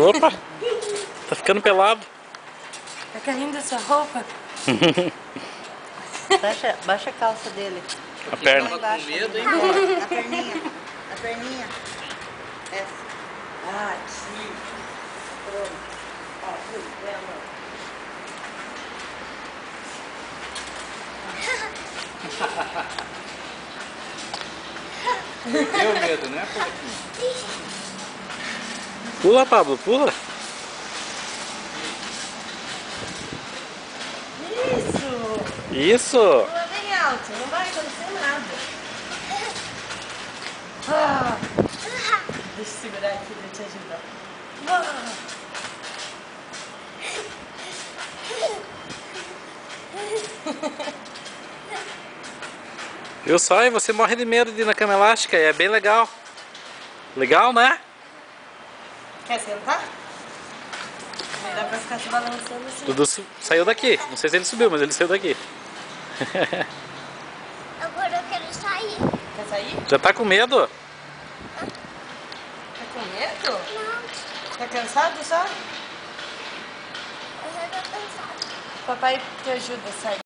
Opa! Tá ficando pelado. Tá linda essa roupa. Baixa a calça dele. A perna. Tava com medo, hein? A perninha. A perninha. Essa. Ah, sim. Pronto. Ó, vem, amor. Deu medo, né, Paulinho? Pula, Pablo, pula. Isso! Isso! Pula bem alto, não vai acontecer nada. Ah, deixa eu segurar aqui, deixa eu te ajudar. Ah. Viu só? E você morre de medo de ir na cama elástica. E é bem legal. Legal, né? Quer sentar? Não dá pra ficar se balançando assim. Dudu saiu daqui. Não sei se ele subiu, mas ele saiu daqui. Agora eu quero sair. Quer sair? Já tá com medo? Tá com medo? Não, Tá cansado só? eu já tô cansada. Papai te ajuda a sair.